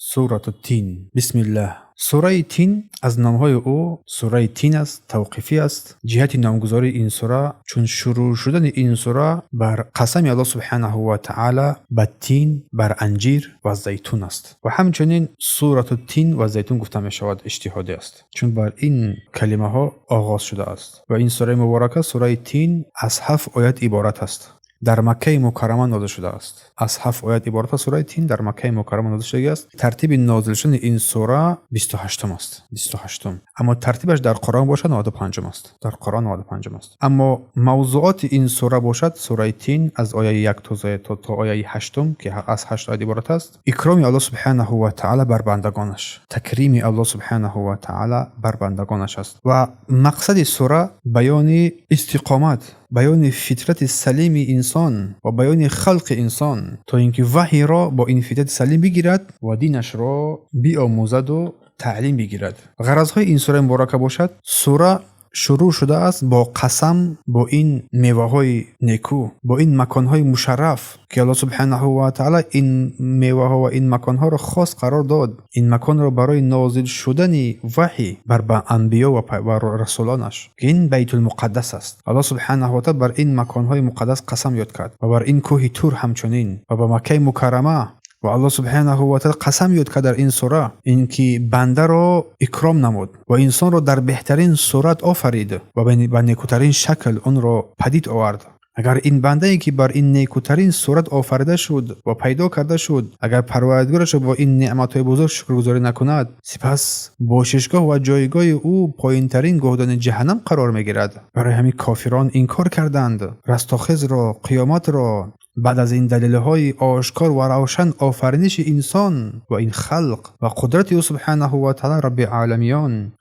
سورة التین. بسم الله. سوره تین از نامهای او سوره تین است، توقیفی است. جهت نامگذاری این سوره چون شروع شدن این سوره بر قسم الله سبحانه و تعالی به تین، بر انجیر و زیتون است و همچنین سوره التین و زیتون گفته می شود اجتهادی است چون بر این کلمه ها آغاز شده است و این سوره مبارکه سوره تین از 7 آیات عبارت است. در مکه مکرمه نازل شده است. از 7 آیات عبارت سوره تین در مکه مکرمه نازل شده است. ترتیب نازل شدن این سوره 28 است. 28 اما ترتیبش در قرآن باشد 95 است. در قرآن 95 است. اما موضوعات این سوره باشد سوره تین از آیه 1 تا آیه 8 که از 8 آیات عبارت است. اکرام الله سبحانه و تعالی بر بندگانش، تکریم الله سبحانه و تعالی بر بندگانش است و مقصد سوره بیان استقامت، بیان فطرت سلیم انسان و بیان خلق انسان تا اینکه وحی را با این فطرت سلیم بگیرد و دینش را بیاموزد و تعلیم بگیرد. غرضهای این سوره مبارکه باشد سوره شروع شده است با قسم با این میوه های نیکو، با این مکان های مشرف که الله سبحانه و تعالی این میوه ها و این مکان ها را خاص قرار داد. این مکان را برای نازل شدن وحی بر انبیا و رسولانش که این بیت المقدس است. الله سبحانه و تعالی بر این مکان های مقدس قسم یاد کرد و بر این کوه طور همچنین و با مکه مکرمه و الله سبحانه و تعالی قسم یاد کرد در این سوره اینکه بنده را اکرام نمود و انسان را در بهترین صورت آفرید و به نیکوترین شکل اون را پدید آورد. اگر این بنده ای که بر این نیکوترین صورت آفریده شد و پیدا کرده شد اگر پروردگارش با این نعمت‌های بزرگ شکرگزاری نکند، سپس باششگاه و جایگاه او پایین‌ترین گودان جهنم قرار می‌گیرد. برای همین کافران انکار کردند رستاخیز را، قیامت را. بعد از این دلیل‌های آشکار و روشن آفرینش انسان و این خلق و قدرت او سبحانه و تعالی رب العالمین،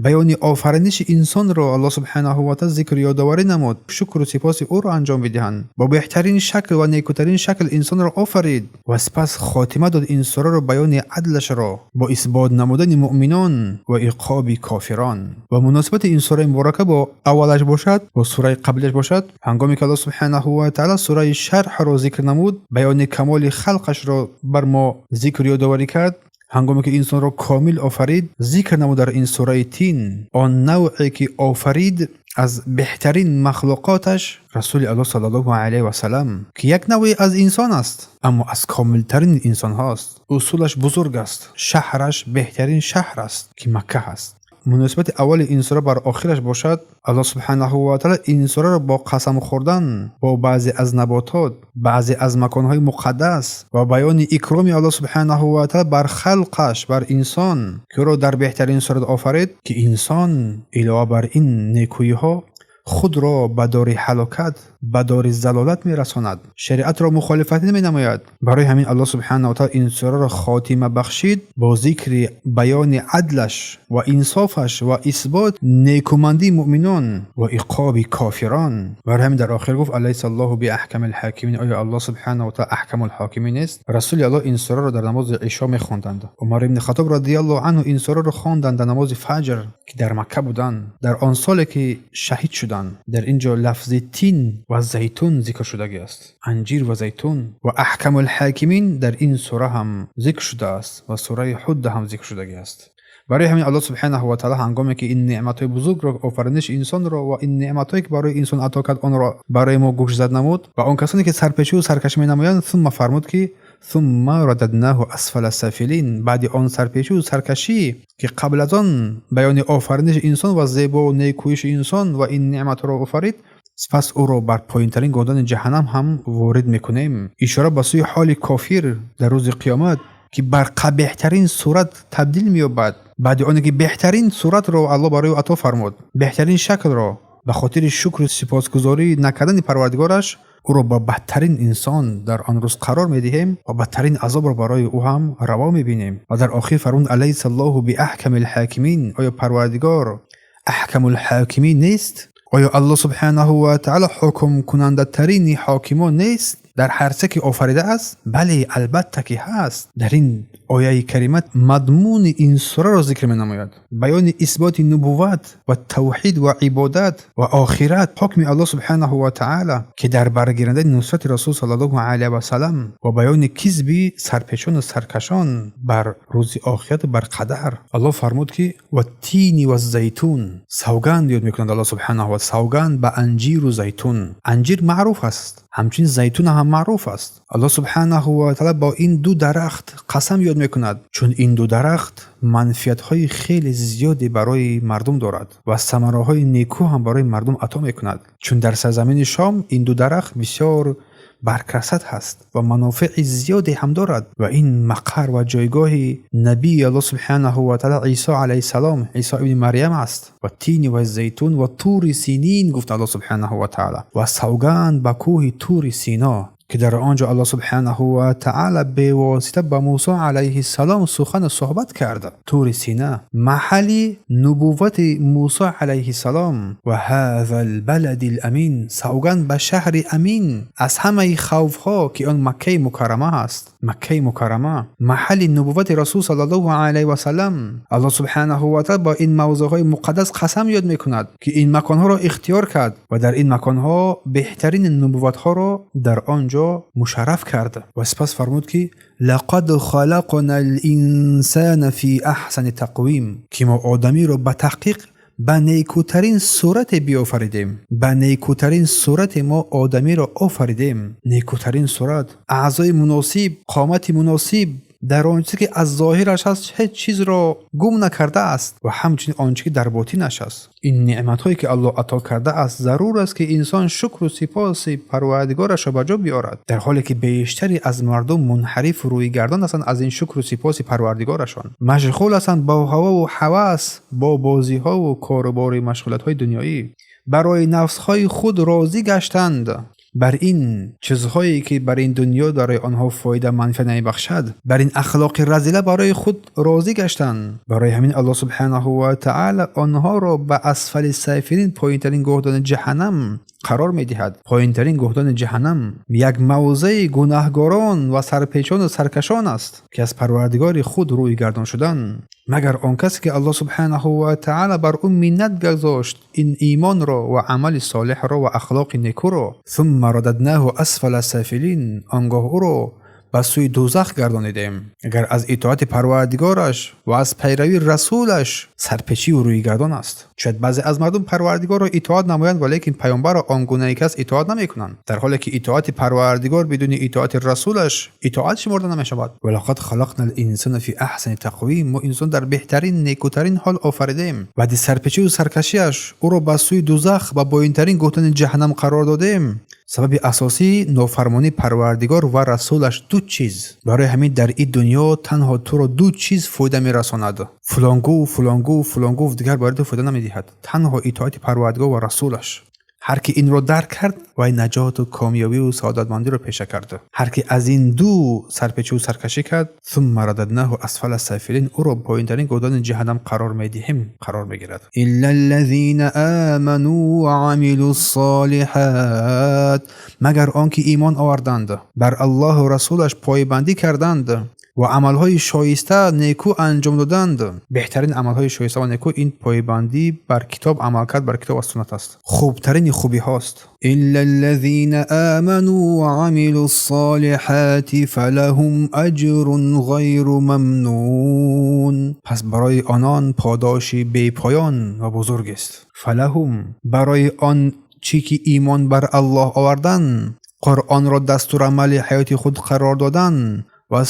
بیان آفرینش انسان را الله سبحانه و تعالی ذکر یادآوری نمود. شکر و سپاس او را انجام بدهند. با بهترین شکل و نیکوترین شکل انسان را آفرید و سپس خاتمه داد این سوره را بیان عدلش را با اثبات نمودن مؤمنان و عقاب کافران. و مناسبت این سوره مبارکه با اولش باشد با سوره قبلش باشد هنگامی که الله سبحانه و تعالی سوره شرح را ذکر نمود، بیان کمال خلقش را بر ما ذکر یادآوری کرد. هنگامی که انسان را کامل آفرید ذکر نمود در این سوره تین آن نوعی که آفرید از بهترین مخلوقاتش رسول الله صلی الله علیه و سلم که یک نوعی از انسان است اما از کاملترین انسان هاست. اصولش بزرگ است، شهرش بهترین شهر است که مکه است. مناسبت اول این سوره بر آخرش باشد الله سبحانه و تعالی این سوره را با قسم خوردن با بعضی از نباتات، بعضی از مکانهای مقدس و بیان اکرام الله سبحانه و تعالی بر خلقش، بر انسان که را در بهترین صورت آفرید که انسان علاوه بر این نیکویی ها خود را به دار هلاکت، به دار ضلالت میرساند، شریعت را مخالفت نماید. برای همین الله سبحانه و تعالی این سوره را خاتمه بخشید با ذکر بیان عدلش و انصافش و اثبات نیکومندی مؤمنان و عقاب کافران. برای همین در آخر گفت الیس الله باحکم الحاکمین، آیا الله سبحانه و تعالی احکم الحاکمین است؟ رسول الله این سوره را در نماز عشا می‌خواندند. عمر ابن خطاب رضی الله عنه این سوره را خواندند در نماز فجر که در مکه بودند در آن سالی که شهید شدند. در اینجا لفظ تین و زیتون ذکر شده است. انجیر و زیتون و احکم الحاکمین در این سوره هم ذکر شده است و سوره حد هم ذکر شده است. برای همین الله سبحانه و تعالی هنگامی که این نعمت‌های بزرگ را آفرینش انسان را و این نعمت‌هایی که برای انسان عطا کرد آن را برای ما گوش زد نمود و آن کسانی که سرپیچی و سرکش می‌نمایند ثم فرمود که ثم رددناه اسفل السافلین، بعد آن سرپیچی و سرکشی که قبل از آن بیان آفرینش انسان و زیبا و نیکویش انسان و این نعمت را آفرید سپس او را بر پایین‌ترین گودان جهنم هم وارد می‌کنیم. اشاره به سوی حال کافر در روز قیامت که بر قبیح‌ترین صورت تبدیل می‌یابد بعد آن که بهترین صورت را الله برای او عطا فرمود، بهترین شکل را به خاطر شکر و سپاسگزاری نکردن پروردگارش او را با بدترین انسان در آن روز قرار می‌دهیم و بدترین عذاب را برای او هم روا می‌بینیم. و در آخر فرمود الیس الله باحکم الحاکمین، آیا پروردگار احکم الحاکمین نیست؟ آیا الله سبحانه و تعالی حکم کننده ترین حاکمان نیست؟ در هر چه که آفریده است؟ بله البته که هست. در این آیه کریمه مضمون این سوره را ذکر می‌نماید. بیان اثبات نبوت و توحید و عبادت و آخرت، حکم الله سبحانه و تعالی که در برگیرنده نصرت رسول صلی الله علیه و سلم و بیان کذب سرپیچان و سرکشان بر روز آخرت بر قدر. الله فرمود که و تین و زیتون، سوگند یاد می‌کند الله سبحانه و سوگند به انجیر و زیتون. انجیر معروف است، همچنین زیتون هم معروف است. الله سبحانه و تعالی با این دو درخت قسم یاد میکند، چون این دو درخت منفعت‌های خیلی زیادی برای مردم دارد و ثمره‌های نیکو هم برای مردم عطا میکند. چون در سرزمین شام این دو درخت بسیار برکست هست و منافع زیادی هم دارد و این مقر و جایگاه نبی الله سبحانه و تعالی عیسی علیه السلام، عیسی ابن مریم است. و تین و زیتون و طور سینین گفت الله سبحانه و تعالی و سوگند به کوه طور سینا که در آنجا الله سبحانه و تعالی به واسطه با موسی علیه السلام سخن صحبت کرد. طور سینا محلی نبوت موسی علیه السلام. و هذا البلد الامین، سوگند به شهر امین از همه خوفها که آن مکه مکرمه است. مکه مکرمه محل نبوت رسول صلی الله علیه و سلم. الله سبحانه و تعالی با این موضوعهای مقدس قسم یاد میکند که این مکانها را اختیار کرد و در این مکانها بهترین نبوتها را در آنجا مشرف کرده. و سپس فرمود که لقد خلقنا الانسان فی احسن تقویم، که ما آدمی را به تحقیق به نیکوترین صورت بیافریدیم. به نیکوترین صورت ما آدمی را آفریدیم. نیکوترین صورت، اعضای مناسب، قامت مناسب، در آنچه که از ظاهرش هست هیچ چیز را گم نکرده است و همچنین آنچه که در باطنش است. این نعمت هایی که الله عطا کرده است ضرور است که انسان شکر و سپاس پروردگارش را به جا بیارد، در حالی که بیشتری از مردم منحرف و روی گردان هستند از این شکر و سپاس پروردگارشان. مشغول هستند با هوا و هوس، با بازی ها و کاروبار مشغولات های دنیایی. برای نفس های خود راضی گشتند بر این چیزهایی که برای این دنیا دارای آنها فایده منفعت نمیبخشد. بر این اخلاق رذیله برای خود راضی گشتند. برای همین الله سبحانه و تعالی آنها را به اسفل سافلین، پایین‌ترین گهدان جهنم قرار می‌دهد. پایین‌ترین گهدان جهنم یک موضع گناهکاران و سرپیچان و سرکشان است که از پروردگار خود روی گردان شدن، مگر آن کسی که الله سبحانه و تعالی بر او منت گذاشت این ایمان را و عمل صالح را و اخلاق نیکو را. ثم رددناه اسفل سافلین، آنگاه او را به سوی دوزخ گردانیدیم. اگر از اطاعت پروردگارش و از پیروی رسولش سرپیچی و روی گردان است. شاید بعضی از مردم پروردگار را اطاعت نمایند ولیکن پیامبر را آنگونه کس اطاعت نمیکنند، در حالی که اطاعت پروردگار بدون اطاعت رسولش اطاعت شمرده نمیشود. ولقد خلقنا الانسان فی احسن تقویم، ما انسان در بهترین نیکوترین حال آفریدیم. بعد سرپیچی و سرکشیش او را به سوی دوزخ و پایین‌ترین گهدان جهنم قرار دادیم. سبب اساسی نافرمانی پروردگار و رسولش دو چیز. برای همین در این دنیا تنها تو را دو چیز فایده میرساند. فلانگو فلانگو فلانگو دیگر برای تو فایده نمیدهد. تنها اطاعت پروردگار و رسولش. هر کی این را درک کرد و نجات و کامیابی و سعادتمندی را پیشه کرد. هر کی از این دو سرپیچی و سرکشی کرد، ثم رددناه اسفل سافلین، او را پایین‌ترین گودان جهنم قرار میدهیم، قرار میگیرد. الا الذين آمنوا وعملوا الصالحات، مگر آنکه ایمان آوردند، بر الله و رسولش پایبندی کردند و عملهای شایسته نیکو انجام دادند. بهترین عملهای شایسته و نیکو این پایبندی بر کتاب، عمل کرد بر کتاب و سنت است. خوبترین خوبی هاست. الا الذين آمنوا وعملوا الصالحات فلهم اجر غیر ممنون، پس برای آنان پاداشی بی پایان و بزرگ است. فلهم، برای آن چی که ایمان بر الله آوردن، قرآن را دستور عمل حیات خود قرار دادن و از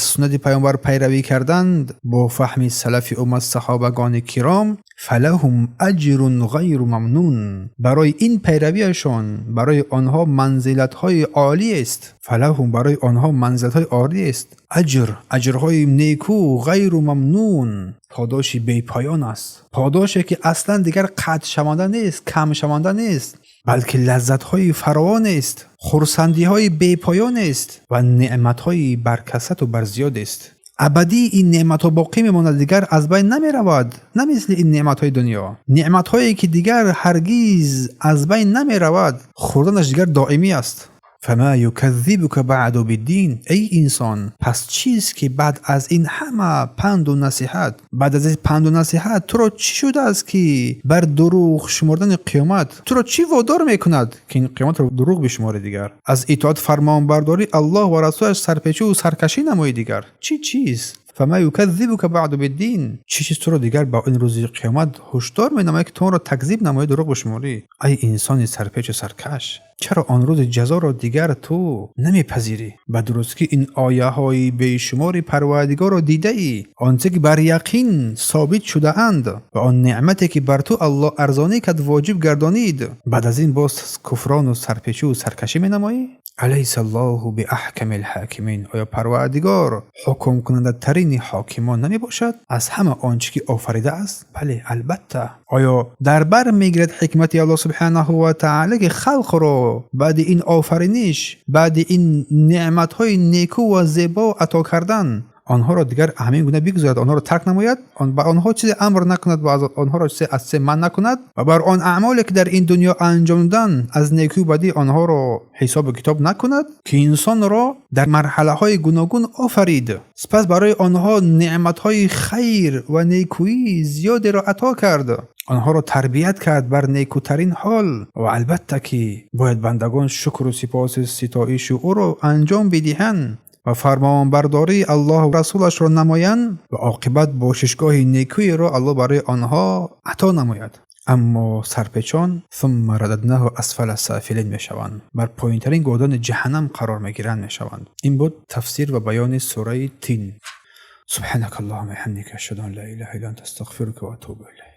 سنت پیامبر پیروی کردند با فهم سلف امت صحابگان کرام، فلهم اجر غیر ممنون، برای این پیرویشان برای آنها منزلت‌های عالی است. فلهم، برای آنها منزلت‌های عالی است. اجرهای نیکو، غیر ممنون، پاداشی بی پایان است. پاداشی که اصلا دیگر قطع شونده نیست، کم شونده نیست، بلکه لذت‌های فراوان است، خرسندی‌های بی پایان است و نعمت‌های برکست و برزیاد است. ابدی این نعمت‌ها باقی میماند، دیگر از بین نمی‌رود، نه مثل این نعمت‌های دنیا. نعمت‌هایی که دیگر هرگز از بین نمی‌رود، خوردنش دیگر دائمی است. فما یکذبک بعد بالدین، ای انسان پس چیست که بعد از این همه پند و نصیحت، بعد از این پند و نصیحت تو را چی شده است که بر دروغ شمردن قیامت تو را چی وادار میکند که این قیامت را دروغ بشماری؟ دیگر از اطاعت فرمان برداری الله و رسولش سرپیچی و سرکشی نمایی. دیگر چیز فما یکذبک بعد بالدین، چیز تو رو دیگر با این روز قیامت هشدار می‌نماید که تو را تکذیب نمایی، دروغ بشماری؟ ای انسان سرپیچ و سرکش، چرا آن روز جزا را دیگر تو نمیپذیری؟ به درستی این آیه های بیشمار پروردگار را دیده ای، آنچه که بر یقین ثابت شده اند و آن نعمتی که بر تو الله ارزانی کرد واجب گردانید، بعد از این باز کفران و سرپیچی و سرکشی مینمایی؟ الیس الله باحکم الحاکمین، آیا پروردگار حکم کننده ترین حاکمان نمی باشد از همه آنچه که آفریده است؟ بله البته. آیا در بر میگیرد حکمت الله سبحانه و تعالی که خلق را بعد این آفرینش، بعد این نعمت های نیکو و زیبا عطا کردن، آنها را دیگر همین گونه بگذارد، آنها را ترک نماید، با آنها چیزی امر نکند و از آنها را از من نکند و بر آن اعمالی که در این دنیا انجام دادن از نیکی و بدی آنها را حساب و کتاب نکند که انسان را در مرحله های گوناگون آفرید، سپس برای آنها نعمت های خیر و نیکویی زیادی را عطا کرد، آنها را تربیت کرد بر نیکوترین حال و البته که باید بندگان شکر و سپاس ستایش او را انجام بدهند و فرمان برداری الله و رسولش را نمایند و عاقبت باششگاه نیکویی را الله برای آنها عطا نماید. اما سرپیچان ثم رددناه اسفل سافلین میشوند، بر پایینترین گودان جهنم قرار میگیرند میشوند. این بود تفسیر و بیان سوره تین. سبحانك اللهم وبحمدك اشهد ان لا اله الا انت استغفرك واتوب الیک.